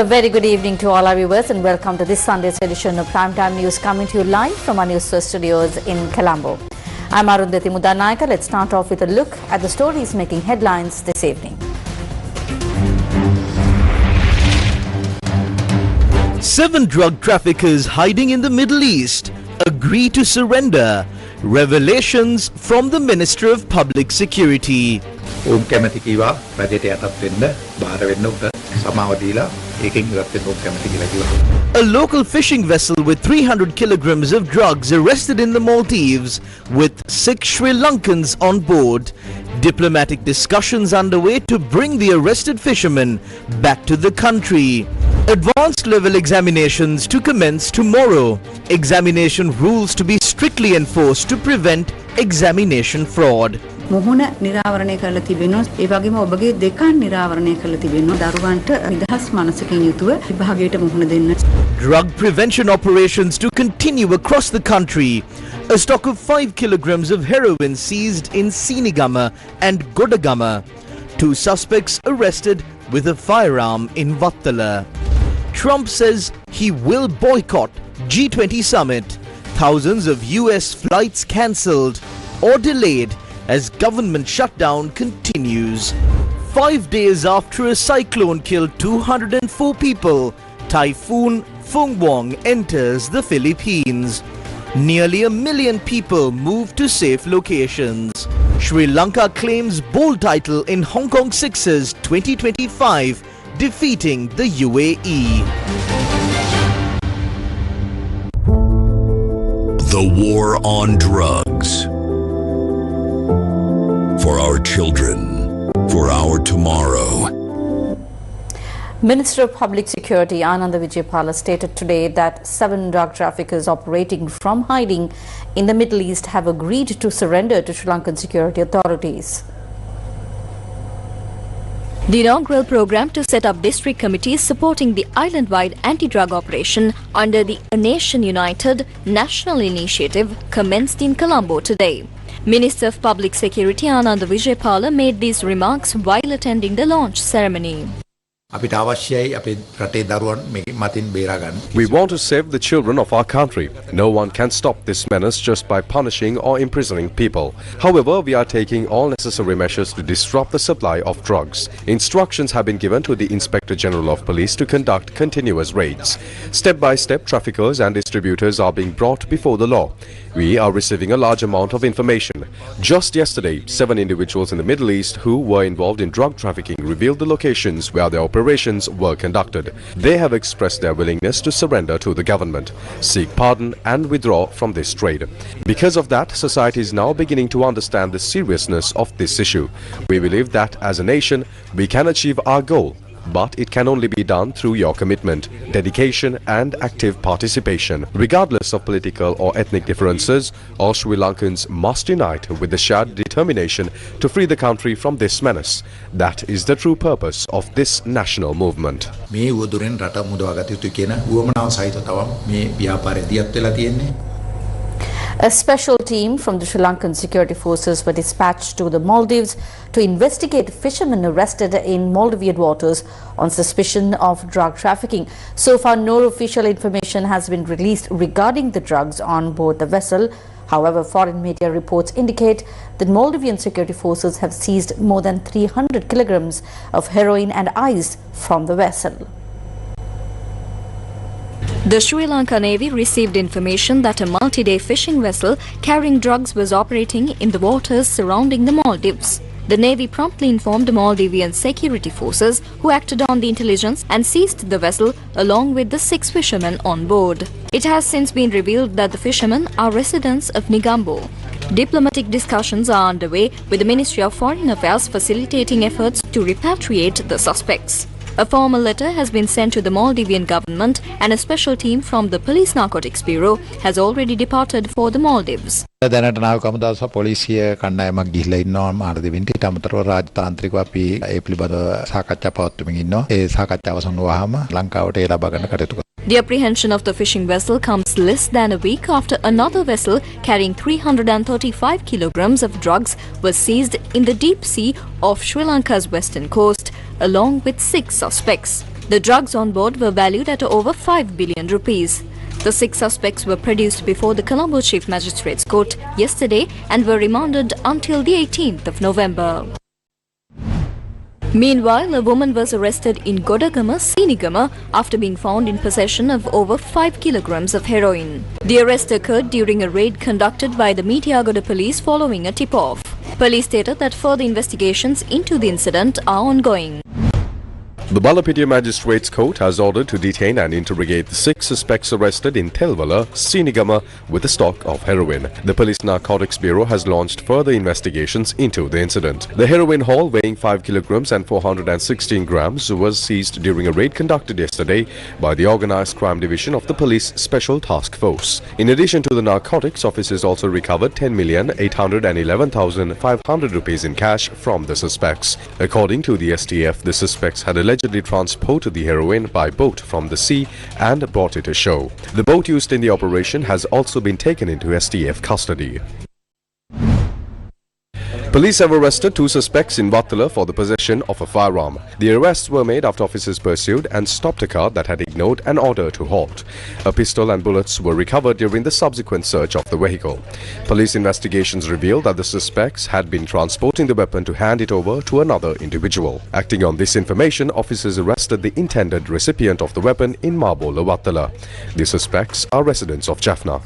A very good evening to all our viewers and welcome to this Sunday's edition of Primetime News coming to you live from our Newsfirst studios in Colombo. I'm Arundhati Mudanayaka. Let's start off with a look at the stories making headlines this evening. Seven drug traffickers hiding in the Middle East agree to surrender. Revelations from the Minister of Public Security. A local fishing vessel with 300 kilograms of drugs arrested in the Maldives with 6 Sri Lankans on board. Diplomatic discussions underway to bring the arrested fishermen back to the country. Advanced level examinations to commence tomorrow. Examination rules to be strictly enforced to prevent examination fraud. මොහුන නිරාවරණය කරලා තිබෙනවා ඒ වගේම ඔබගේ දෙකන් නිරාවරණය කරලා තිබෙනවා දරුවන්ට නිදහස් මනසකින් යුතුව විභාගයට මුහුණ දෙන්න. Drug prevention operations to continue across the country. A stock of 5 kilograms of heroin seized in Sinigama and Godagama. 2 suspects arrested with a firearm in Vattala. Trump says he will boycott G20 summit. Thousands of US flights cancelled or delayed as government shutdown continues. 5 days after a cyclone killed 204 people, Typhoon Fungwong enters the Philippines. Nearly 1 million people move to safe locations. Sri Lanka claims bold title in Hong Kong Sixers 2025, defeating the UAE. The war on drugs. For our children, for our tomorrow. Minister of Public Security Ananda Vijaypala stated today that 7 drug traffickers operating from hiding in the Middle East have agreed to surrender to Sri Lankan security authorities. The inaugural program to set up district committees supporting the island-wide anti-drug operation under the A Nation United National Initiative commenced in Colombo today. Minister of Public Security Ananda Vijaypala made these remarks while attending the launch ceremony. We want to save the children of our country. No one can stop this menace just by punishing or imprisoning people. However, we are taking all necessary measures to disrupt the supply of drugs. Instructions have been given to the Inspector General of Police to conduct continuous raids. Step by step, traffickers and distributors are being brought before the law. We are receiving a large amount of information. Just yesterday, 7 individuals in the Middle East who were involved in drug trafficking revealed the locations where their operations were conducted. They have expressed their willingness to surrender to the government, seek pardon and withdraw from this trade. Because of that, society is now beginning to understand the seriousness of this issue. We believe that as a nation, we can achieve our goal. But it can only be done through your commitment, dedication and active participation. Regardless of political or ethnic differences, all Sri Lankans must unite with the shared determination to free the country from this menace. That is the true purpose of this national movement. A special team from the Sri Lankan security forces were dispatched to the Maldives to investigate fishermen arrested in Maldivian waters on suspicion of drug trafficking. So far, no official information has been released regarding the drugs on board the vessel. However, foreign media reports indicate that Maldivian security forces have seized more than 300 kilograms of heroin and ice from the vessel. The Sri Lanka Navy received information that a multi-day fishing vessel carrying drugs was operating in the waters surrounding the Maldives. The Navy promptly informed the Maldivian security forces, who acted on the intelligence and seized the vessel along with the 6 fishermen on board. It has since been revealed that the fishermen are residents of Negombo. Diplomatic discussions are underway with the Ministry of Foreign Affairs facilitating efforts to repatriate the suspects. A formal letter has been sent to the Maldivian government and a special team from the Police Narcotics Bureau has already departed for the Maldives. දැනට නායක කමදාස පොලිසිය කණ්ඩායමක් ගිහිල්ලා ඉන්නවා මාර්ගදෙවින්ට ඊට අමතරව රාජතාන්ත්‍රිකව අපි ඒ පිළිබඳව සාකච්ඡා පවත්වමින් ඉන්නවා. ඒ සාකච්ඡාව අවසන් වුවාම ලංකාවට ඒ ලබා ගන්න කටයුතු කරනවා. The apprehension of the fishing vessel comes less than a week after another vessel carrying 335 kilograms of drugs was seized in the deep sea off Sri Lanka's western coast, along with 6 suspects. The drugs on board were valued at over 5 billion rupees. The 6 suspects were produced before the Colombo Chief Magistrates Court yesterday and were remanded until the 18th of November. Meanwhile, a woman was arrested in Godagama, Sinigama after being found in possession of over 5 kilograms of heroin. The arrest occurred during a raid conducted by the Meetiyagoda police following a tip-off. Police stated that further investigations into the incident are ongoing. The Balapitiya Magistrates Court has ordered to detain and interrogate the 6 suspects arrested in Telvala, Sinigama with a stock of heroin. The Police Narcotics Bureau has launched further investigations into the incident. The heroin haul weighing 5 kilograms and 416 grams was seized during a raid conducted yesterday by the Organised Crime Division of the Police Special Task Force. In addition to the narcotics, officers also recovered 10,811,500 rupees in cash from the suspects. According to the STF, the suspects had allegedly transported the heroin by boat from the sea and brought it ashore. The boat used in the operation has also been taken into STF custody. Police have arrested 2 suspects in Vattala for the possession of a firearm. The arrests were made after officers pursued and stopped a car that had ignored an order to halt. A pistol and bullets were recovered during the subsequent search of the vehicle. Police investigations revealed that the suspects had been transporting the weapon to hand it over to another individual. Acting on this information, officers arrested the intended recipient of the weapon in Mabola, Vattala. The suspects are residents of Jaffna.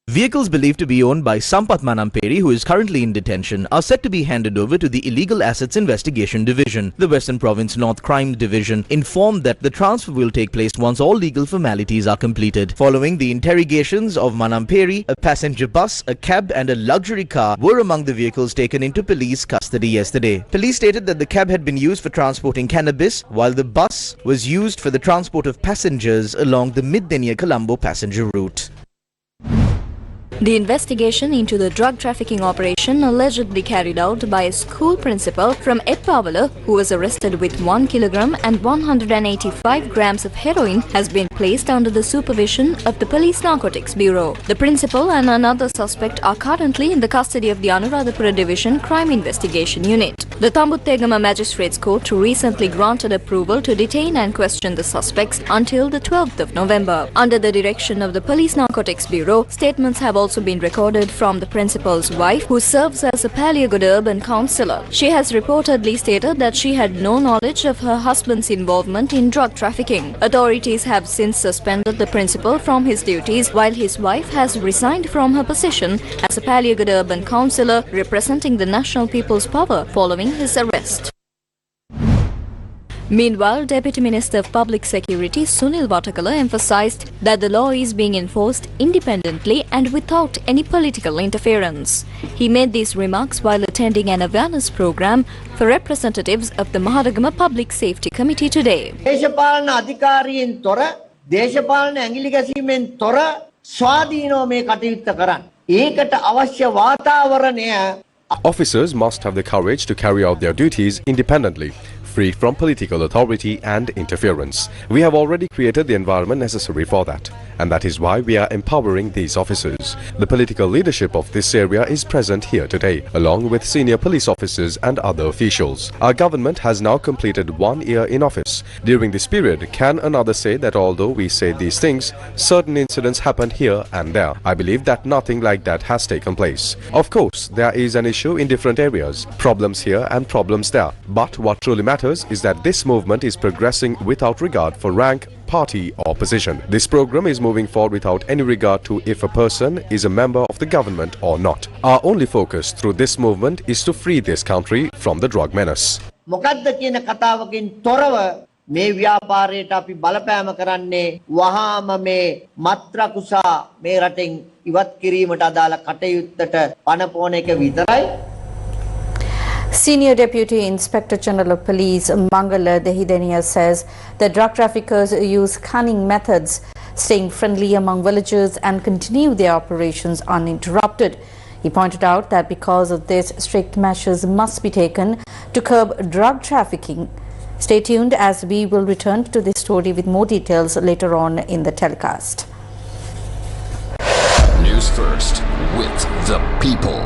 Vehicles believed to be owned by Sampath Manamperi, who is currently in detention, are set to be handed over to the Illegal Assets Investigation Division. The Western Province North Crime Division informed that the transfer will take place once all legal formalities are completed. Following the interrogations of Manamperi, a passenger bus, a cab and a luxury car were among the vehicles taken into police custody yesterday. Police stated that the cab had been used for transporting cannabis, while the bus was used for the transport of passengers along the Middenia-Colombo passenger route. The investigation into the drug trafficking operation allegedly carried out by a school principal from Eppavala, who was arrested with 1 kilogram and 185 grams of heroin, has been placed under the supervision of the Police Narcotics Bureau. The principal and another suspect are currently in the custody of the Anuradhapura Division Crime Investigation Unit. The Tambuttegama Magistrates Court recently granted approval to detain and question the suspects until the 12th of November. Under the direction of the Police Narcotics Bureau, statements have also been recorded from the principal's wife, who serves as a Paliagoda urban councillor. She has reportedly stated that she had no knowledge of her husband's involvement in drug trafficking. Authorities have since suspended the principal from his duties, while his wife has resigned from her position as a Paliagoda urban councillor representing the National People's Power following his arrest. Meanwhile, Deputy Minister of Public Security Sunil Vatakala emphasized that the law is being enforced independently and without any political interference. He made these remarks while attending an awareness program for representatives of the Mahadagama Public Safety Committee today. දේශපාලන අධිකාරියෙන් තොර දේශපාලන ඇඟිලි ගැසීමෙන් තොර ස්වාධීනව මේ කටයුත්ත කරන්න. ඒකට අවශ්‍ය වාතාවරණය Officers must have the courage to carry out their duties independently, free from political authority and interference. We have already created the environment necessary for that, and that is why we are empowering these officers. The political leadership of this area is present here today, along with senior police officers and other officials. Our government has now completed 1 year in office. During this period, can another say that although we say these things, certain incidents happened here and there? I believe that nothing like that has taken place. Of course, there is an issue in different areas, problems here and problems there. But what truly matters is that this movement is progressing without regard for rank, party or position. This program is moving forward without any regard to if a person is a member of the government or not. Our only focus through this movement is to free this country from the drug menace. මොකද්ද කියන කතාවකින් තොරව මේ ව්‍යාපාරයට අපි බලපෑම කරන්නේ වහාම මේ මත්‍රකුසා මේ රටෙන් ඉවත් කිරීමට අදාළ කටයුත්තට පනපෝන එක විතරයි. Senior Deputy Inspector General of Police Mangala Dehidenia says that drug traffickers use cunning methods, staying friendly among villagers and continue their operations uninterrupted. He pointed out that because of this, strict measures must be taken to curb drug trafficking. Stay tuned as we will return to this story with more details later on in the telecast. News First with the people.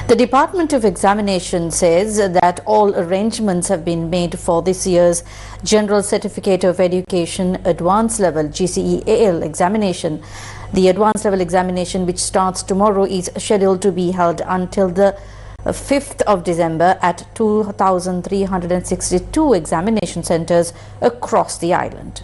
The Department of Examination says that all arrangements have been made for this year's General Certificate of Education Advanced Level GCE-AL examination. The advanced level examination, which starts tomorrow, is scheduled to be held until the 5th of December at 2,362 examination centres across the island.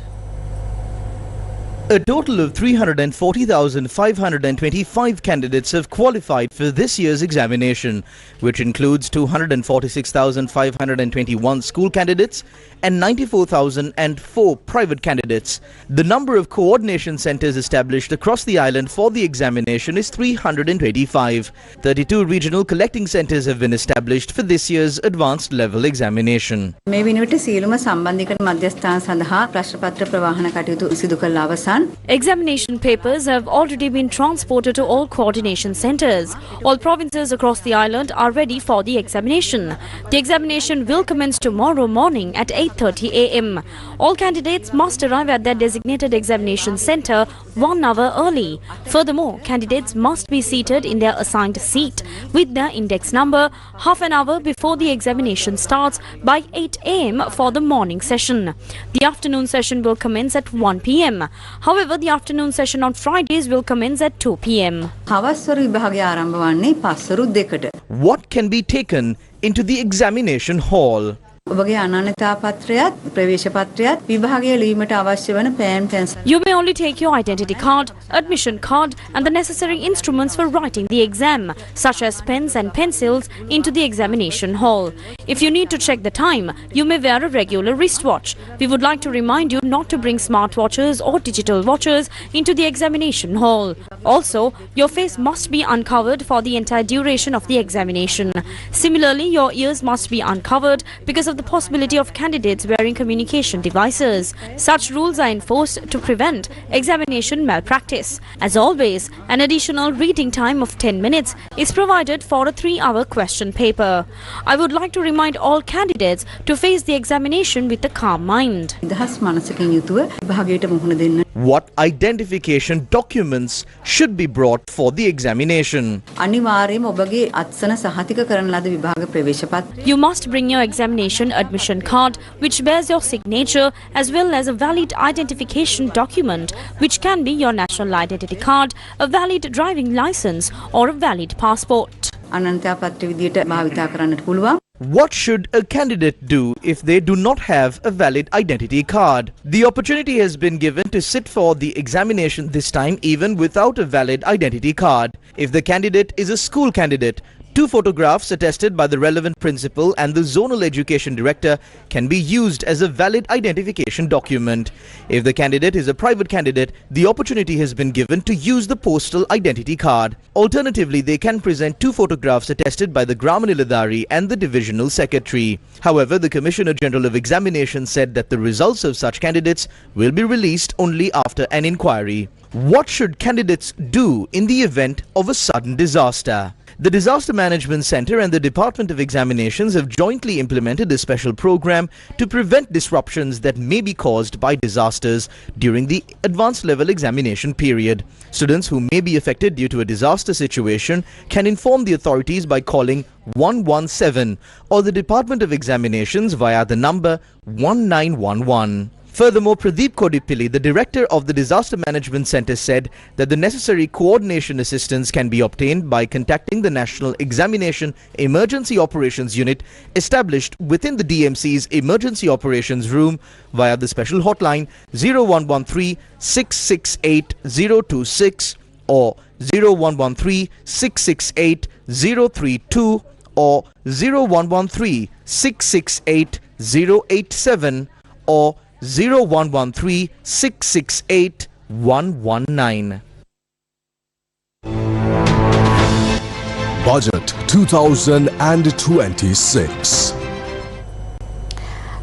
A total of 340,525 candidates have qualified for this year's examination, which includes 246,521 school candidates and 94,004 private candidates. The number of coordination centres established across the island for the examination is 325. 32 regional collecting centres have been established for this year's advanced level examination. මේ වෙනුවට සියලුම සම්බන්ධීකරණ මධ්‍යස්ථාන සඳහා ප්‍රශ්න පත්‍ර ප්‍රවාහන කටයුතු සිදු කළ අවසන්. Examination papers have already been transported to all coordination centres. All provinces across the island are ready for the examination. The examination will commence tomorrow morning at 8:30 a.m. All candidates must arrive at their designated examination centre 1 hour early. Furthermore, candidates must be seated in their assigned seat with their index number half an hour before the examination starts by 8 a.m. for the morning session. The afternoon session will commence at 1 p.m. However, the afternoon session on Fridays will commence at 2 p.m. හවස්වරු විභාගය ආරම්භ වන්නේ පස්වරු 2ට. What can be taken into the examination hall? ඔබගේ අනන්‍යතා පත්‍රයත් ප්‍රවේශ පත්‍රයත් විභාගය ලියීමට අවශ්‍ය වන පෑන් pencil. You may only take your identity card, admission card and the necessary instruments for writing the exam, such as pens and pencils, into the examination hall. If you need to check the time, you may wear a regular wristwatch. We would like to remind you not to bring smartwatches or digital watches into the examination hall. Also, your face must be uncovered for the entire duration of the examination. Similarly, your ears must be uncovered because of the possibility of candidates wearing communication devices. Such rules are enforced to prevent examination malpractice. As always, an additional reading time of 10 minutes is provided for a 3-hour question paper. I would like to remind all candidates to face the examination with a calm mind. නිදහස් මනසකින් යුතුව විභාගයට මුහුණ දෙන්න. What identification documents should be brought for the examination? අනිවාර්යයෙන්ම ඔබගේ අත්සන සහතික කරන ලද විභාග ප්‍රවේශ පත්‍රය. You must bring your examination admission card which bears your signature, as well as a valid identification document which can be your national identity card, a valid driving license or a valid passport. අනන්‍යතා පත්‍ර විදියට භාවිතා කරන්නට පුළුවන්. What should a candidate do if they do not have a valid identity card? The opportunity has been given to sit for the examination this time even without a valid identity card. If the candidate is a school candidate, 2 photographs attested by the relevant principal and the zonal education director can be used as a valid identification document. If the candidate is a private candidate, the opportunity has been given to use the postal identity card. Alternatively, they can present 2 photographs attested by the Gramaniladari and the divisional secretary. However, the Commissioner General of Examination said that the results of such candidates will be released only after an inquiry. What should candidates do in the event of a sudden disaster? The Disaster Management Centre and the Department of Examinations have jointly implemented a special program to prevent disruptions that may be caused by disasters during the advanced level examination period. Students who may be affected due to a disaster situation can inform the authorities by calling 117 or the Department of Examinations via the number 1911. Furthermore, Pradeep Kodipilli, the director of the Disaster Management Centre, said that the necessary coordination assistance can be obtained by contacting the National Examination Emergency Operations Unit established within the DMC's Emergency Operations Room via the special hotline 0113 668 026 or 0113 668 032 or 0113 668 087 or 0113 668 119. Budget 2026.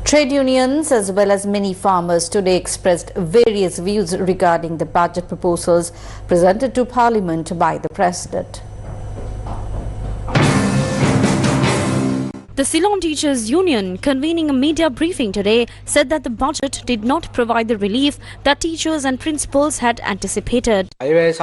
Trade unions as well as many farmers today expressed various views regarding the budget proposals presented to Parliament by the President. The Ceylon Teachers Union, convening a media briefing today, said that the budget did not provide the relief that teachers and principals had anticipated. Teachers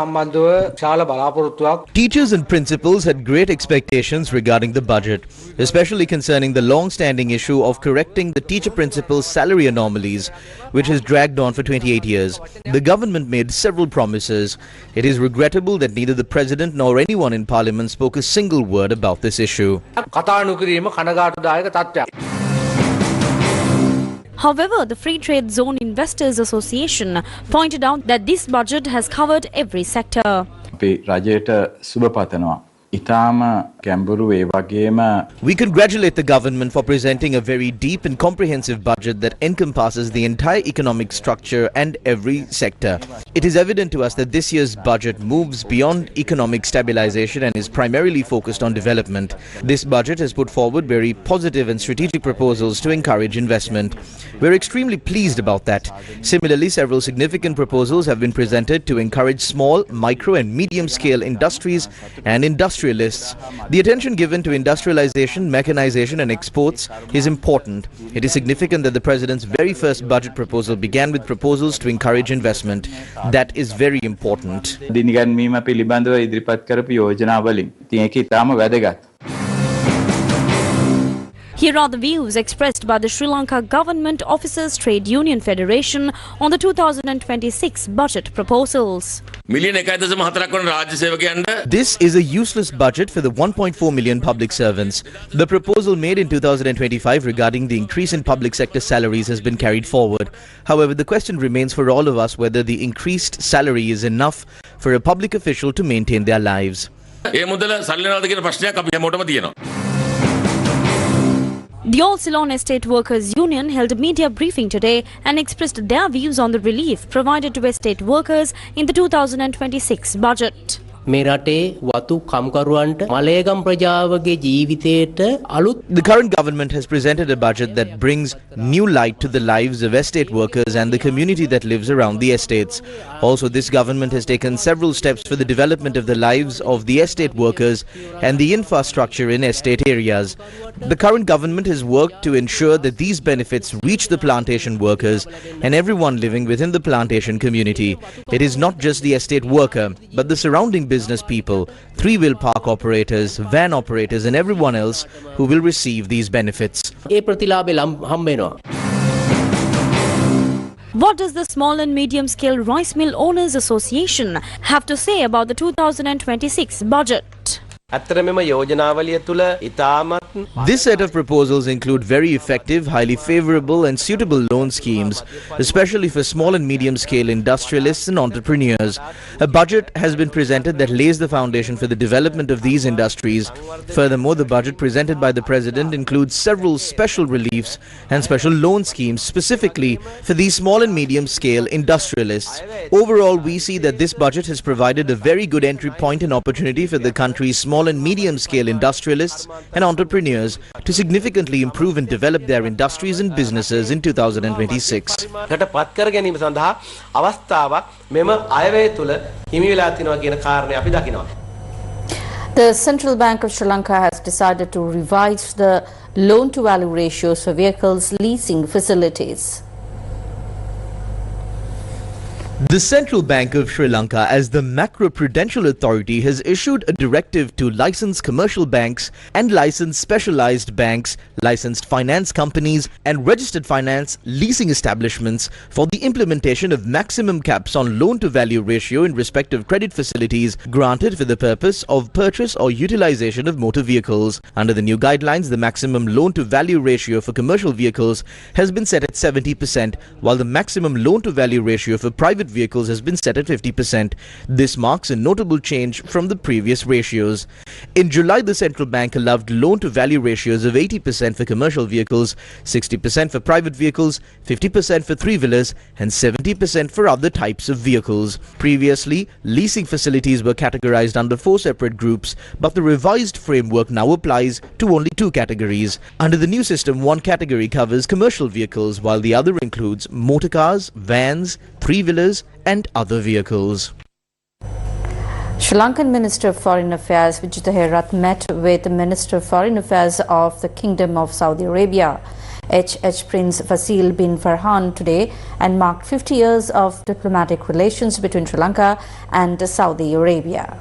and principals had great expectations regarding the budget, especially concerning the long-standing issue of correcting the teacher-principal salary anomalies, which has dragged on for 28 years. The government made several promises. It is regrettable that neither the President nor anyone in Parliament spoke a single word about this issue. However, the Free Trade Zone Investors Association pointed out that this budget has covered every sector. We congratulate the government for presenting a very deep and comprehensive budget that encompasses the entire economic structure and every sector. It is evident to us that this year's budget moves beyond economic stabilization and is primarily focused on development. This budget has put forward very positive and strategic proposals to encourage investment. We're extremely pleased about that. Similarly, several significant proposals have been presented to encourage small, micro and medium-scale industries and industrialists. The attention given to industrialization, mechanization and exports is important. It is significant that the President's very first budget proposal began with proposals to encourage investment. That is very important. Here are the views expressed by the Sri Lanka Government Officers Trade Union Federation on the 2026 budget proposals. This is a useless budget for the 1.4 million public servants. The proposal made in 2025 regarding the increase in public sector salaries has been carried forward. However, the question remains for all of us whether the increased salary is enough for a public official to maintain their lives. The All Ceylon Estate Workers Union held a media briefing today and expressed their views on the relief provided to estate workers in the 2026 budget. The current government has presented a budget that brings new light to the lives of estate workers and the community that lives around the estates. Also, this government has taken several steps for the development of the lives of the estate workers and the infrastructure in estate areas. The current government has worked to ensure that these benefits reach the plantation workers and everyone living within the plantation community. It is not just the estate worker, but the surrounding business people, three-wheel park operators, van operators and everyone else who will receive these benefits. What does the Small and Medium Scale Rice Mill Owners Association have to say about the 2026 budget? This set of proposals include very effective, highly favorable and suitable loan schemes, especially for small and medium-scale industrialists and entrepreneurs. A budget has been presented that lays the foundation for the development of these industries. Furthermore, the budget presented by the President includes several special reliefs and special loan schemes specifically for these small and medium-scale industrialists. Overall, we see that this budget has provided a very good entry point and opportunity for the country's small and medium-scale industrialists and entrepreneurs to significantly improve and develop their industries and businesses in 2026. The Central Bank of Sri Lanka has decided to revise the loan-to-value ratios for vehicles leasing facilities. The Central Bank of Sri Lanka, as the macroprudential authority, has issued a directive to licensed commercial banks and licensed specialized banks, licensed finance companies and registered finance leasing establishments for the implementation of maximum caps on loan-to-value ratio in respect of credit facilities granted for the purpose of purchase or utilization of motor vehicles. Under the new guidelines, the maximum loan-to-value ratio for commercial vehicles has been set at 70%, while the maximum loan-to-value ratio for private vehicles has been set at 50%. This marks a notable change from the previous ratios. In July, the central bank allowed loan-to-value ratios of 80% for commercial vehicles, 60% for private vehicles, 50% for three-wheelers and 70% for other types of vehicles. Previously, leasing facilities were categorized under 4 separate groups, but the revised framework now applies to only 2 categories. Under the new system, one category covers commercial vehicles, while the other includes motor cars, vans, three-wheelers and other vehicles. Sri Lankan Minister of Foreign Affairs Vijitha Herath met with the Minister of Foreign Affairs of the Kingdom of Saudi Arabia, H. Prince Faisal bin Farhan, today and marked 50 years of diplomatic relations between Sri Lanka and Saudi Arabia.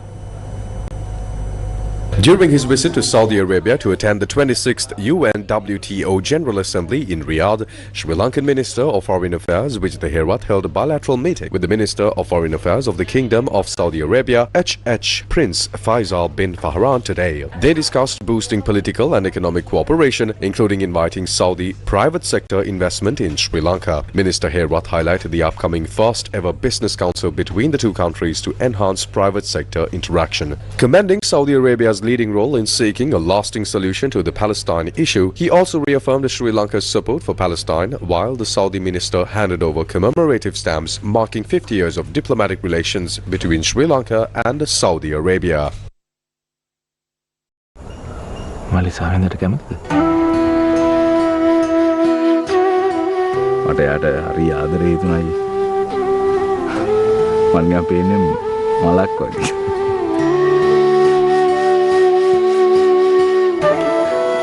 During his visit to Saudi Arabia to attend the 26th UN-WTO General Assembly in Riyadh, Sri Lankan Minister of Foreign Affairs Vijitha Herath held a bilateral meeting with the Minister of Foreign Affairs of the Kingdom of Saudi Arabia, H. Prince Faisal bin Farhan, today. They discussed boosting political and economic cooperation, including inviting Saudi private sector investment in Sri Lanka. Minister Herath highlighted the upcoming first-ever business council between the two countries to enhance private sector interaction. Commending Saudi Arabia's leading role in seeking a lasting solution to the Palestine issue, he also reaffirmed Sri Lanka's support for Palestine, while the Saudi minister handed over commemorative stamps marking 50 years of diplomatic relations between Sri Lanka and Saudi Arabia.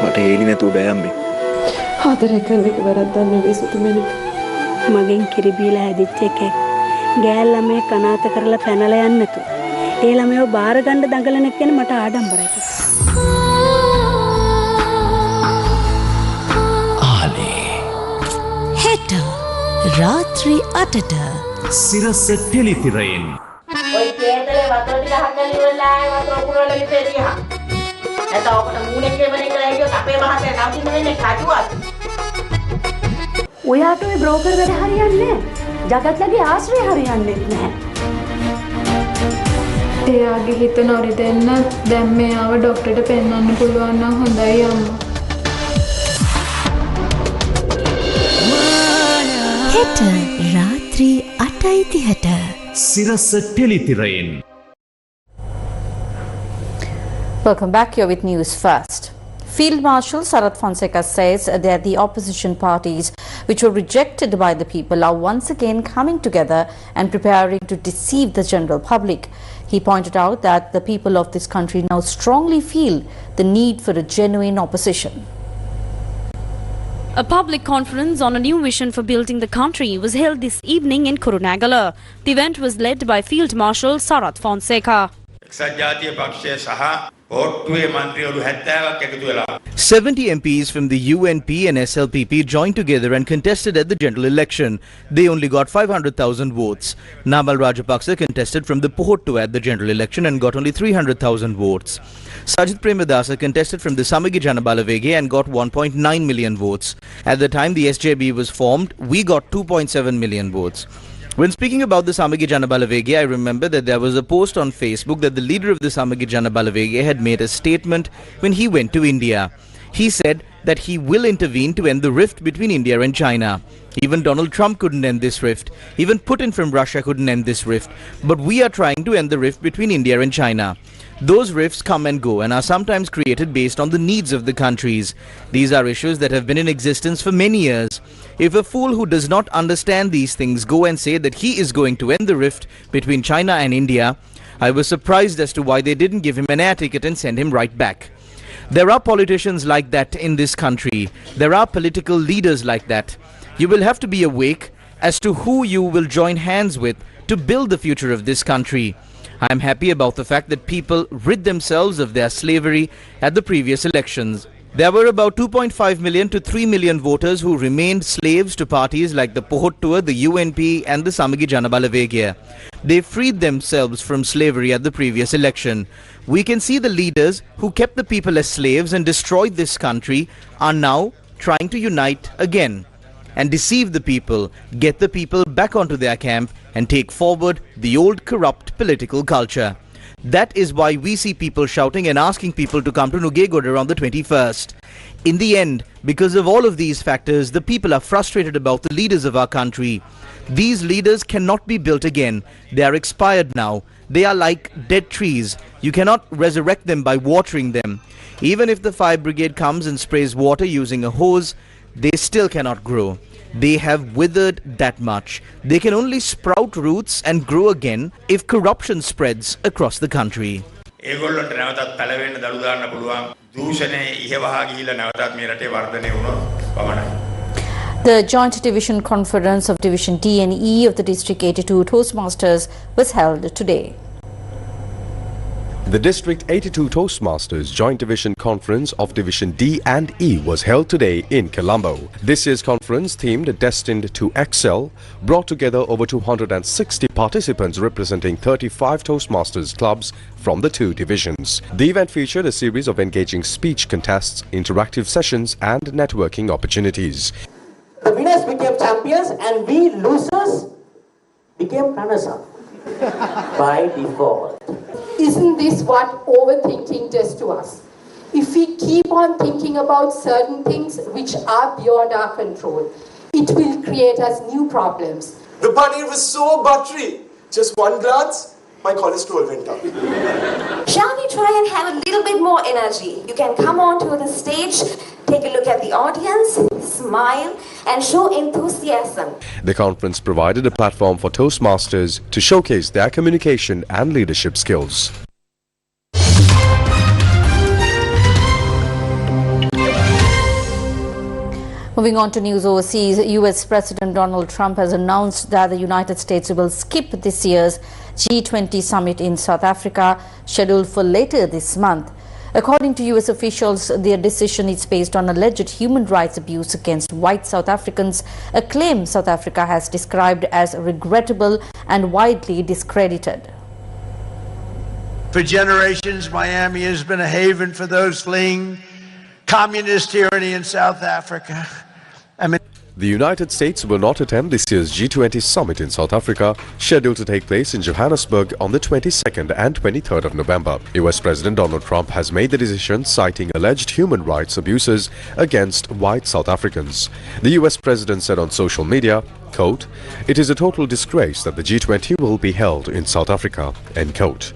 මට හේලි නැතුව බෑම්බේ. ආදරය කරන එක වැරද්දක් නෙවෙයි සුතුමෙනි. මගෙන් කිරිබීලා හැදිච්ච එකෙක් ගෑල් ළමයෙක් අනාථ කරලා පැනලා යන්න නැතුව. ඒ ළමයව බාර ගන්න දඟලන එක ගැන මට ආඩම්බරයි. ආනේ හෙට රාත්‍රී 8ට සිරස ටෙලිතිරයෙන්. ඔය කේතලේ වතුර ටික හදලා ඉවරලා වතුර පුරවලා ඉපෙරියා. නැත්නම් ඔකට මූණේ කෙමනේ කියලා හිතුවත් අපේ මහත්තයා නවතින්න වෙන්නේ කටුවත්. ඔයාට ඔය බ්‍රෝකර් වැඩ හරියන්නේ නැහැ. ජගත්ලගේ ආශ්‍රය හරියන්නේ නැහැ. එයාගේ හිත නොරිදෙන්න දැන් මෙයාව ડોක්ටර්ට පෙන්නන්න පුළුවන් නම් හොඳයි අම්මා. හෙට රාත්‍රී 8:30ට සිරස ටෙලිතිරයෙන්. Welcome back. You're with Newsfirst. Field Marshal Sarath Fonseca says that the opposition parties which were rejected by the people are once again coming together and preparing to deceive the general public. He pointed out that the people of this country now strongly feel the need for a genuine opposition. A public conference on a new vision for building the country was held this evening in Kurunegala. The event was led by Field Marshal Sarath Fonseca. 70 MPs from the UNP and SLPP joined together and contested at the general election. They only got 500,000 votes. Namal Rajapaksa contested from the Pohottu at the general election and got only 300,000 votes. Sajid Premadasa contested from the Samagi Janabalavege and got 1.9 million votes. At the time the SJB was formed, we got 2.7 million votes. When speaking about the Samagi Janabalavege, I remember that there was a post on Facebook that the leader of the Samagi Janabalavege had made a statement when he went to India. He said that he will intervene to end the rift between India and China. Even Donald Trump couldn't end this rift. Even Putin from Russia couldn't end this rift. But we are trying to end the rift between India and China. Those rifts come and go and are sometimes created based on the needs of the countries. These are issues that have been in existence for many years. If a fool who does not understand these things go and say that he is going to end the rift between China and India, I was surprised as to why they didn't give him an air ticket and send him right back. There are politicians like that in this country. There are political leaders like that. You will have to be awake as to who you will join hands with to build the future of this country. I am happy about the fact that people rid themselves of their slavery at the previous elections. There were about 2.5 million to 3 million voters who remained slaves to parties like the Pohottua, the UNP and the Samagi Janabalavege. They freed themselves from slavery at the previous election. We can see the leaders who kept the people as slaves and destroyed this country are now trying to unite again and deceive the people, get the people back onto their camp and take forward the old corrupt political culture. That is why we see people shouting and asking people to come to Nugegoda on the 21st. In the end, because of all of these factors, the people are frustrated about the leaders of our country. These leaders cannot be built again. They are expired now. They are like dead trees. You cannot resurrect them by watering them. Even if the fire brigade comes and sprays water using a hose, they still cannot grow. they have withered that much. They can only sprout roots and grow again if corruption spreads across the country. ඒගොල්ලන්ට නැවතත් පැලවෙන්න දළු දාන්න පුළුවන් දූෂණය ඉහවහා ගිහිල්ලා නැවතත් මේ රටේ වර්ධනය වුණොත් පමණයි. The Joint Division Conference of Division D and E of the District 82 Toastmasters was held today. The District 82 Toastmasters Joint Division Conference of Division D and E was held today in Colombo. This year's conference, themed Destined to Excel, brought together over 260 participants representing 35 Toastmasters clubs from the two divisions. The event featured a series of engaging speech contests, interactive sessions and networking opportunities. The winners became champions and we losers became runners-up by default. Isn't this what overthinking does to us? If we keep on thinking about certain things which are beyond our control, it will create us new problems. The paneer was so buttery. Just one glance, my cholesterol went up. Shall we try and have a little bit more energy? You can come onto the stage, take a look at the audience, smile and show enthusiasm. The conference provided a platform for Toastmasters to showcase their communication and leadership skills. Moving on to news overseas, US President Donald Trump has announced that the United States will skip this year's G20 summit in South Africa, scheduled for later this month. According to US officials, their decision is based on alleged human rights abuse against white South Africans, a claim South Africa has described as regrettable and widely discredited. For generations, Miami has been a haven for those fleeing communist tyranny in South Africa. The United States will not attend this year's G20 summit in South Africa, scheduled to take place in Johannesburg on the 22nd and 23rd of November. US President Donald Trump has made the decision citing alleged human rights abuses against white South Africans. The US President said on social media, quote, "It is a total disgrace that the G20 will be held in South Africa," end quote.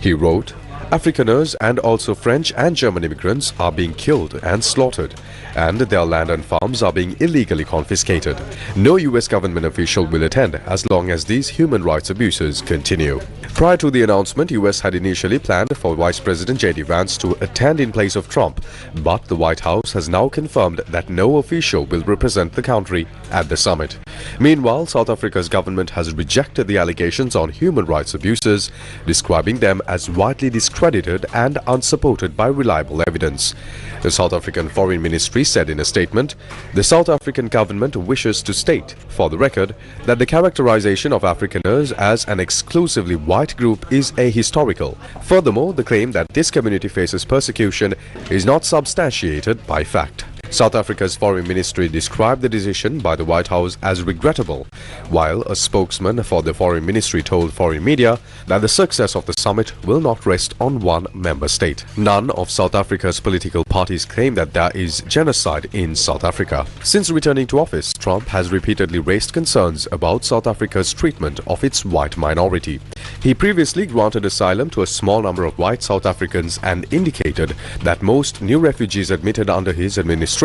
He wrote, "Afrikaners and also French and German immigrants are being killed and slaughtered, and their land and farms are being illegally confiscated. No US government official will attend as long as these human rights abuses continue." Prior to the announcement, US had initially planned for Vice President J.D. Vance to attend in place of Trump, but the White House has now confirmed that no official will represent the country at the summit. Meanwhile, South Africa's government has rejected the allegations on human rights abuses, describing them as widely discredited and unsupported by reliable evidence. The South African Foreign Ministry said in a statement, "The South African government wishes to state, for the record, that the characterization of Afrikaners as an exclusively white group is ahistorical. Furthermore, the claim that this community faces persecution is not substantiated by fact." South Africa's Foreign Ministry described the decision by the White House as regrettable, while a spokesman for the Foreign Ministry told foreign media that the success of the summit will not rest on one member state. None of South Africa's political parties claim that there is genocide in South Africa. Since returning to office, Trump has repeatedly raised concerns about South Africa's treatment of its white minority. He previously granted asylum to a small number of white South Africans and indicated that most new refugees admitted under his administration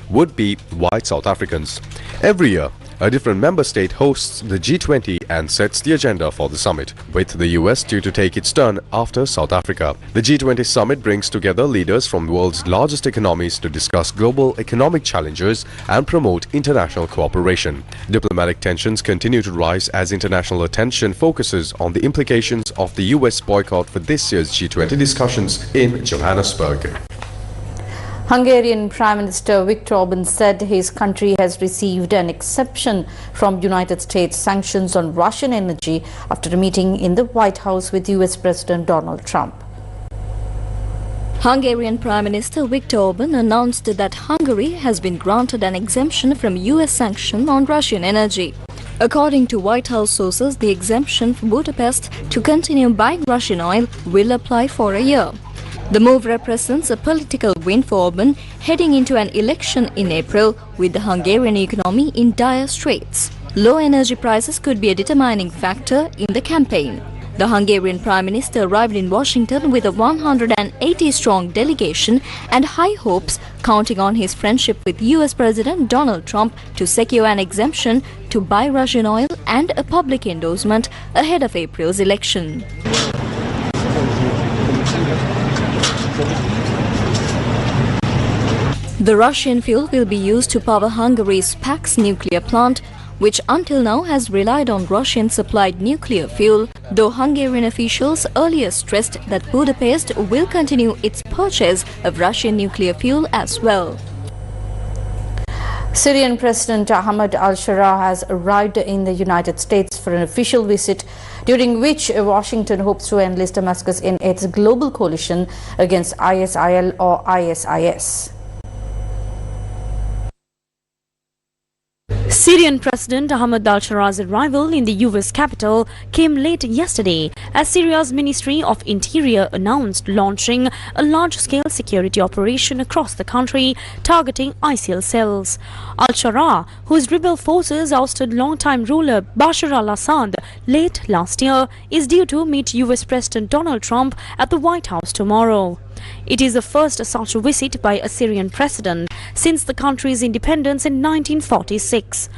would be white South Africans. Every year, a different member state hosts the G20 and sets the agenda for the summit, with the US due to take its turn after South Africa. The G20 summit brings together leaders from the world's largest economies to discuss global economic challenges and promote international cooperation. Diplomatic tensions continue to rise as international attention focuses on the implications of the US boycott for this year's G20 discussions in Johannesburg. Hungarian Prime Minister Viktor Orban said his country has received an exception from United States sanctions on Russian energy after a meeting in the White House with US President Donald Trump. Hungarian Prime Minister Viktor Orban announced that Hungary has been granted an exemption from US sanction on Russian energy. According to White House sources, the exemption for Budapest to continue buying Russian oil will apply for a year. The move represents a political win for Orban heading into an election in April with the Hungarian economy in dire straits. Low energy prices could be a determining factor in the campaign. The Hungarian Prime Minister arrived in Washington with a 180-strong delegation and high hopes, counting on his friendship with US President Donald Trump to secure an exemption to buy Russian oil and a public endorsement ahead of April's election. The Russian fuel will be used to power Hungary's Pax nuclear plant, which until now has relied on Russian-supplied nuclear fuel, though Hungarian officials earlier stressed that Budapest will continue its purchase of Russian nuclear fuel as well. Syrian President Ahmed al-Shara has arrived in the United States for an official visit, during which Washington hopes to enlist Damascus in its global coalition against ISIL or ISIS. Syrian President Ahmed al-Shara's arrival in the US capital came late yesterday as Syria's Ministry of Interior announced launching a large-scale security operation across the country targeting ISIL cells. Al-Shara, whose rebel forces ousted longtime ruler Bashar al-Assad late last year, is due to meet US President Donald Trump at the White House tomorrow. It is the first such visit by a Syrian president since the country's independence in 1946.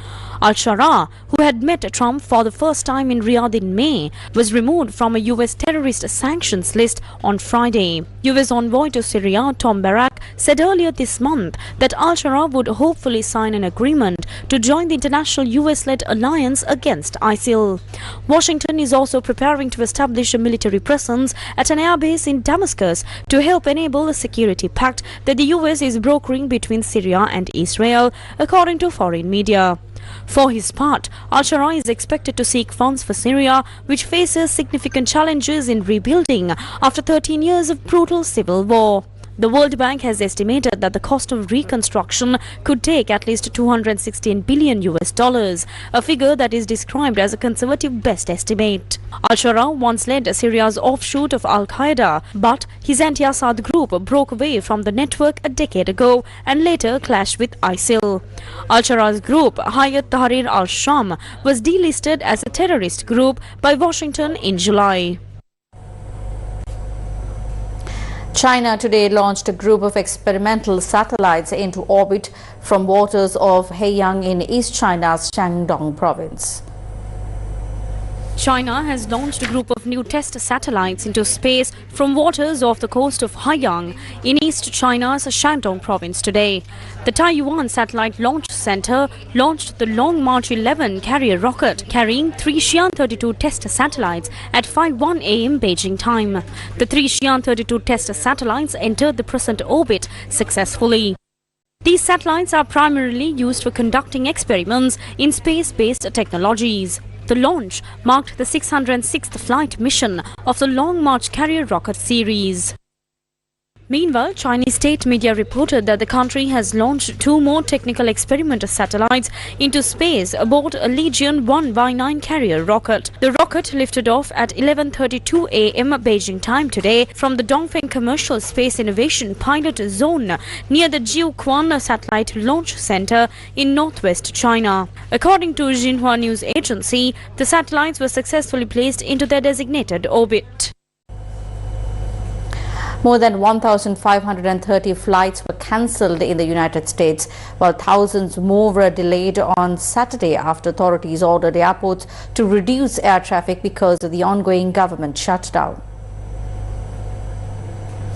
Al-Shara, who had met Trump for the first time in Riyadh in May, was removed from a US terrorist sanctions list on Friday. US envoy to Syria Tom Barak said earlier this month that Al-Shara would hopefully sign an agreement to join the international US-led alliance against ISIL. Washington is also preparing to establish a military presence at an airbase in Damascus to help enable a security pact that the US is brokering between Syria and Israel, according to foreign media. For his part, al-Shara is expected to seek funds for Syria, which faces significant challenges in rebuilding after 13 years of brutal civil war. The World Bank has estimated that the cost of reconstruction could take at least $216 billion, a figure that is described as a conservative best estimate. Al-Shara once led Syria's offshoot of Al-Qaeda, but his anti-Assad group broke away from the network a decade ago and later clashed with ISIL. Al-Shara's group, Hayat Tahrir al-Sham, was delisted as a terrorist group by Washington in July. China today launched a group of experimental satellites into orbit from waters of Heiyang in East China's Shandong province. China has launched a group of new test satellites into space from waters off the coast of Heiyang in East China's Shandong province today. The Taiwan Satellite Launch Center launched the Long March 11 carrier rocket carrying 3 Xi'an-32 test satellites at 5:01 a.m. Beijing time. The 3 Xi'an-32 test satellites entered the present orbit successfully. These satellites are primarily used for conducting experiments in space-based technologies. The launch marked the 606th flight mission of the Long March carrier rocket series. Meanwhile, Chinese state media reported that the country has launched 2 more technical experiment satellites into space aboard a Legion 1Y9 carrier rocket. The rocket lifted off at 11:32 a.m. Beijing time today from the Dongfeng Commercial Space Innovation Pilot Zone near the Jiuquan Satellite Launch Center in northwest China. According to Xinhua News Agency, the satellites were successfully placed into their designated orbit. More than 1,530 flights were cancelled in the United States, while thousands more were delayed on Saturday after authorities ordered airports to reduce air traffic because of the ongoing government shutdown.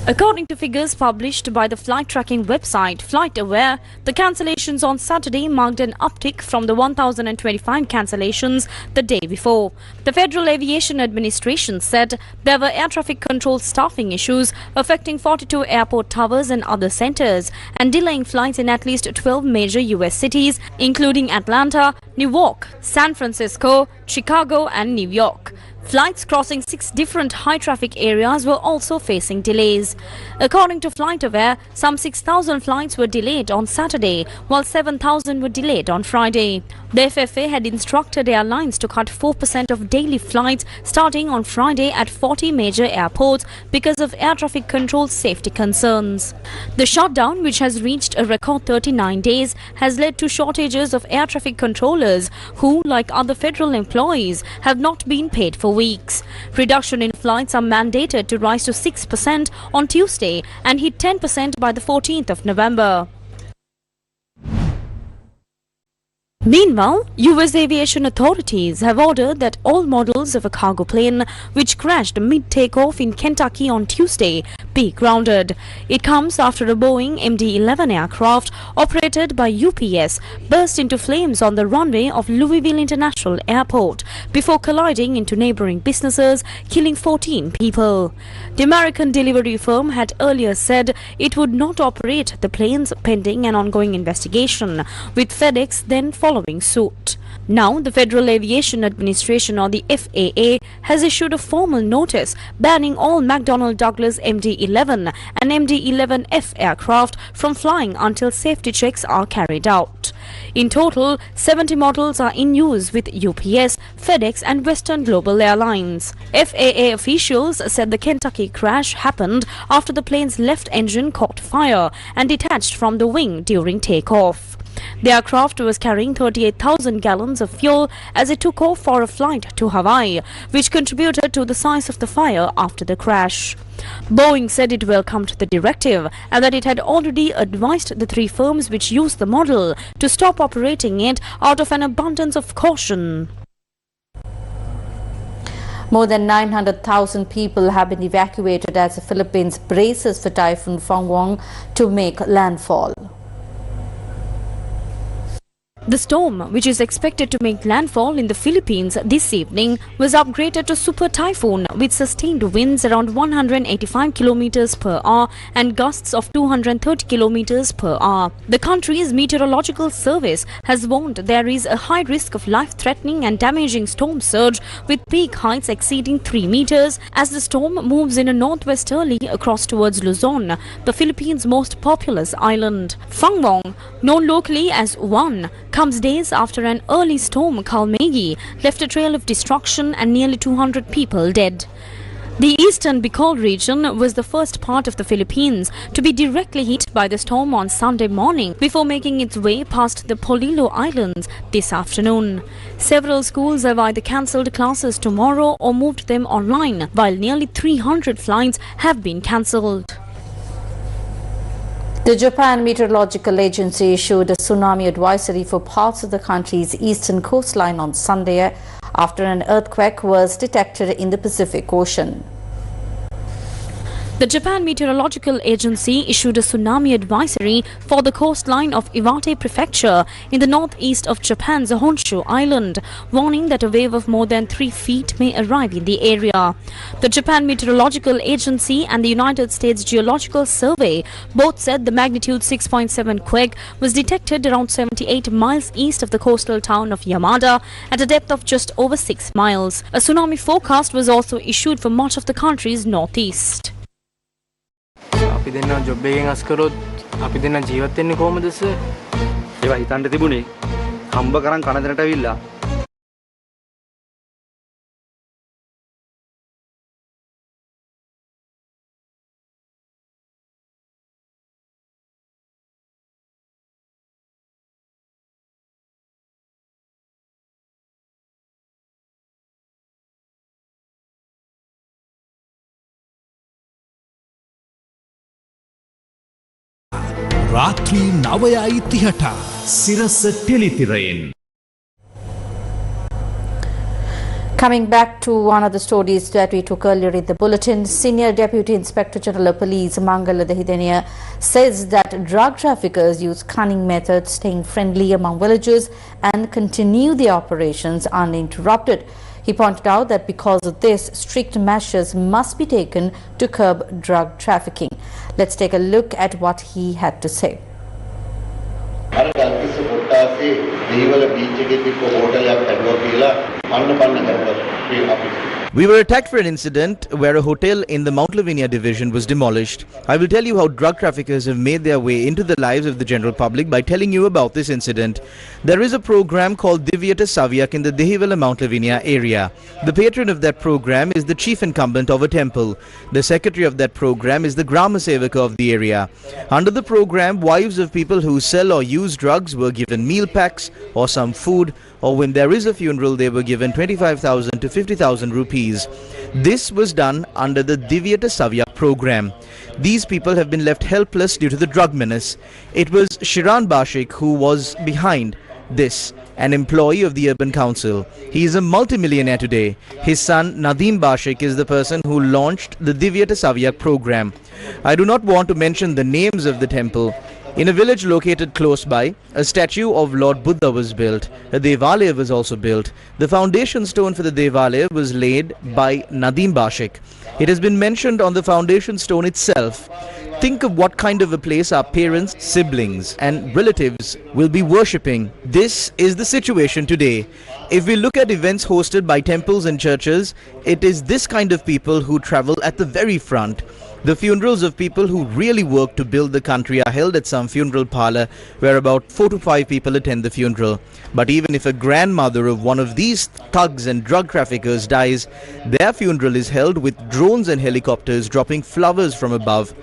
According to figures published by the flight tracking website FlightAware, the cancellations on Saturday marked an uptick from the 1,025 cancellations the day before. The Federal Aviation Administration said there were air traffic control staffing issues affecting 42 airport towers and other centers and delaying flights in at least 12 major U.S. cities, including Atlanta, Newark, San Francisco, Chicago and New York. Flights crossing 6 different high-traffic areas were also facing delays. According to FlightAware, some 6,000 flights were delayed on Saturday, while 7,000 were delayed on Friday. The FFA had instructed airlines to cut 4% of daily flights starting on Friday at 40 major airports because of air traffic control safety concerns. The shutdown, which has reached a record 39 days, has led to shortages of air traffic controllers who, like other federal employees, have not been paid for weeks. Reduction in flights are mandated to rise to 6% on Tuesday and hit 10% by the 14th of November. Meanwhile, US aviation authorities have ordered that all models of a cargo plane which crashed mid-takeoff in Kentucky on Tuesday be grounded. It comes after a Boeing MD-11 aircraft operated by UPS burst into flames on the runway of Louisville International Airport before colliding into neighboring businesses, killing 14 people. The American delivery firm had earlier said it would not operate the planes pending an ongoing investigation, with FedEx then following suit. Now, the Federal Aviation Administration, or the FAA, has issued a formal notice banning all McDonnell Douglas MD-11 and MD-11F aircraft from flying until safety checks are carried out. In total, 70 models are in use with UPS, FedEx and Western Global Airlines. FAA officials said the Kentucky crash happened after the plane's left engine caught fire and detached from the wing during takeoff. The aircraft was carrying 38,000 gallons of fuel as it took off for a flight to Hawaii, which contributed to the size of the fire after the crash. Boeing said it welcomed the directive and that it had already advised the three firms which used the model to stop operating it out of an abundance of caution. More than 900,000 people have been evacuated as the Philippines braces for Typhoon Fangwang to make landfall. The storm, which is expected to make landfall in the Philippines this evening, was upgraded to super typhoon with sustained winds around 185 kilometers per hour and gusts of 230 kilometers per hour. The country's meteorological service has warned there is a high risk of life-threatening and damaging storm surge with peak heights exceeding 3 meters as the storm moves in a northwesterly across towards Luzon, the Philippines' most populous island. Fangwang, known locally as Wan, comes days after an early storm, Kalmegi, left a trail of destruction and nearly 200 people dead. The eastern Bicol region was the first part of the Philippines to be directly hit by the storm on Sunday morning before making its way past the Polillo Islands this afternoon. Several schools have either cancelled classes tomorrow or moved them online, while nearly 300 flights have been cancelled. The Japan Meteorological Agency issued a tsunami advisory for parts of the country's eastern coastline on Sunday after an earthquake was detected in the Pacific Ocean. The Japan Meteorological Agency issued a tsunami advisory for the coastline of Iwate Prefecture in the northeast of Japan's Honshu Island, warning that a wave of more than 3 feet may arrive in the area. The Japan Meteorological Agency and the United States Geological Survey both said the magnitude 6.7 quake was detected around 78 miles east of the coastal town of Yamada at a depth of just over 6 miles. A tsunami forecast was also issued for much of the country's northeast. අපි දෙන්න job එකෙන් අස් කරොත් අපි දෙන්න ජීවත් වෙන්නේ කොහමද sir? ඒවා හිතන්න තිබුණේ හම්බ කරන් කන දෙනට ඇවිල්ලා රාත්‍රී 9:30ට සිරස ටෙලිතිරයෙන්. Coming back to one of the stories that we took earlier in the bulletin, Senior Deputy Inspector General of Police Mangala Dehidenia says that drug traffickers use cunning methods, staying friendly among villagers and continue their operations uninterrupted. He pointed out that because of this, strict measures must be taken to curb drug trafficking. Let's take a look at what he had to say. We were attacked for an incident where a hotel in the Mount Lavinia division was demolished. I will tell you how drug traffickers have made their way into the lives of the general public by telling you about this incident. There is a program called Divyata Savyak in the Dehivela Mount Lavinia area. The patron of that program is the chief incumbent of a temple. The secretary of that program is the Grama Sevaka of the area. Under the program, wives of people who sell or use drugs were given meal packs or some food, or when there is a funeral, they were given given 25,000 to 50,000 rupees. This was done under the Divyata Savyak program. These people have been left helpless due to the drug menace. It was Shiran Bashik who was behind this, an employee of the Urban Council. He is a multimillionaire today. His son Nadeem Bashik is the person who launched the Divyata Savyak program. I do not want to mention the names of the temple. In a village located close by, a statue of Lord Buddha was built. A Devalaya was also built. The foundation stone for the Devalaya was laid by Nadeem Bashik. It has been mentioned on the foundation stone itself. Think of what kind of a place our parents, siblings and relatives will be worshipping. This is the situation today. If we look at events hosted by temples and churches, it is this kind of people who travel at the very front. The funerals of people who really work to build the country are held at some funeral parlor where about 4 to 5 people attend the funeral. But even if a grandmother of one of these thugs and drug traffickers dies, their funeral is held with drones and helicopters dropping flowers from above.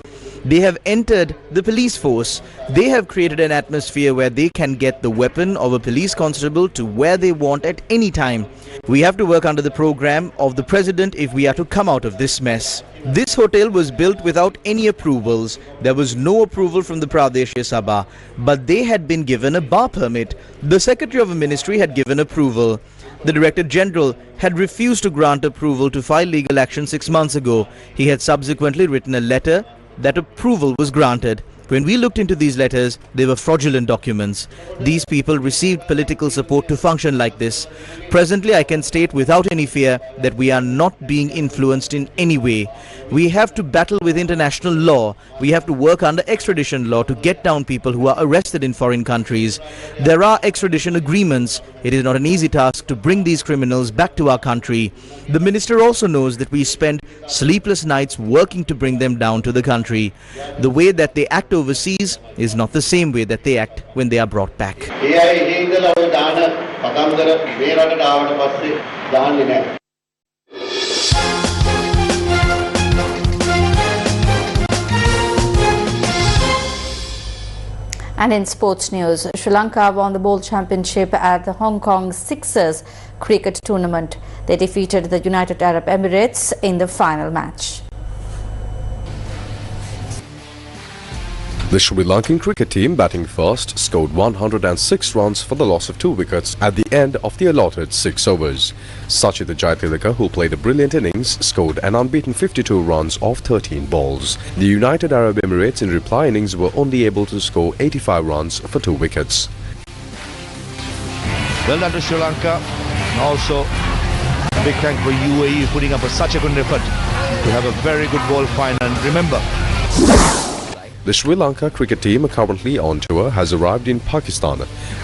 They have entered the police force. They have created an atmosphere where they can get the weapon of a police constable to where they want at any time. We have to work under the program of the president if we are to come out of this mess. This hotel was built without any approvals. There was no approval from the Pradeshya Sabha, but they had been given a bar permit. The Secretary of a Ministry had given approval. The Director General had refused to grant approval to file legal action 6 months ago. He had subsequently written a letter that approval was granted. When we looked into these letters, they were fraudulent documents. These people received political support to function like this. Presently, I can state without any fear that we are not being influenced in any way. We have to battle with international law. We have to work under extradition law to get down people who are arrested in foreign countries. There are extradition agreements. It is not an easy task to bring these criminals back to our country. The minister also knows that we spend sleepless nights working to bring them down to the country. The way that they act overseas is not the same way that they act when they are brought back. And in sports news, Sri Lanka won the Bowl Championship at the Hong Kong Sixers cricket tournament. They defeated the United Arab Emirates in the final match. The Sri Lankan cricket team, batting first, scored 106 runs for the loss of 2 wickets at the end of the allotted 6 overs. Sachit Jaytilaka, who played a brilliant innings, scored an unbeaten 52 runs off 13 balls. The United Arab Emirates in reply innings were only able to score 85 runs for 2 wickets. Well done to Sri Lanka. Also, a big thank for UAE putting up such a good effort to have a very good ball final. And remember, the Sri Lanka cricket team, currently on tour, has arrived in Pakistan.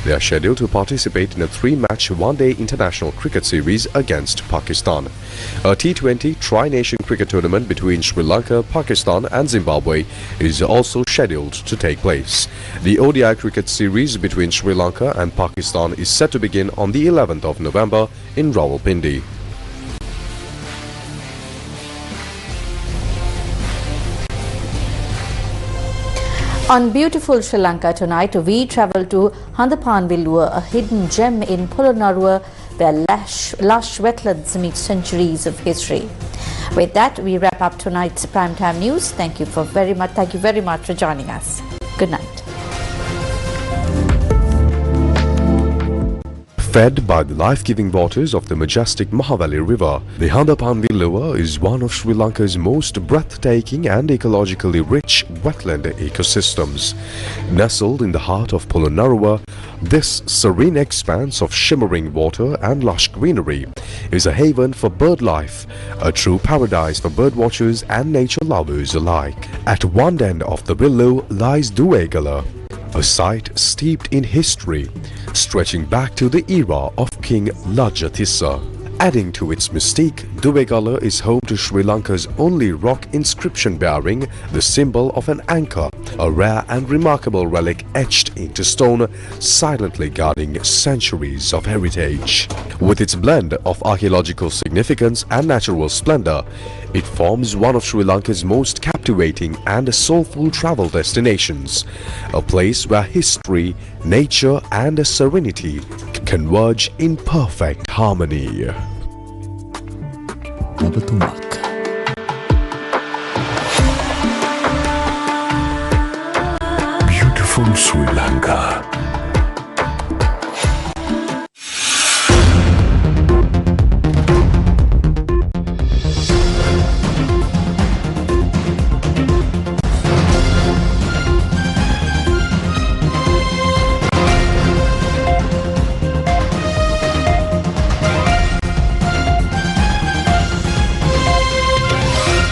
They are scheduled to participate in a 3-match one-day international cricket series against Pakistan. A T20 tri-nation cricket tournament between Sri Lanka, Pakistan and Zimbabwe is also scheduled to take place. The ODI cricket series between Sri Lanka and Pakistan is set to begin on the 11th of November in Rawalpindi. On beautiful Sri Lanka tonight, we travel to Handapanvilluwa, a hidden gem in Polonnaruwa, where lush wetlands meet centuries of history. With that, we wrap up tonight's primetime news. Thank you very much for joining us. Good night. Fed by the life-giving waters of the majestic Mahavali River, the Handapanvilluwa is one of Sri Lanka's most breathtaking and ecologically rich wetland ecosystems. Nestled in the heart of Polonnaruwa, this serene expanse of shimmering water and lush greenery is a haven for bird life, a true paradise for birdwatchers and nature lovers alike. At one end of the Villu lies Duegala, a site steeped in history, stretching back to the era of King Lajjatissa. Adding to its mystique, Duegala is home to Sri Lanka's only rock inscription bearing the symbol of an anchor, a rare and remarkable relic etched into stone, silently guarding centuries of heritage. With its blend of archaeological significance and natural splendor, it forms one of Sri Lanka's most captivating and soulful travel destinations, a place where history, nature and serenity converge in perfect harmony. Beautiful Sri Lanka.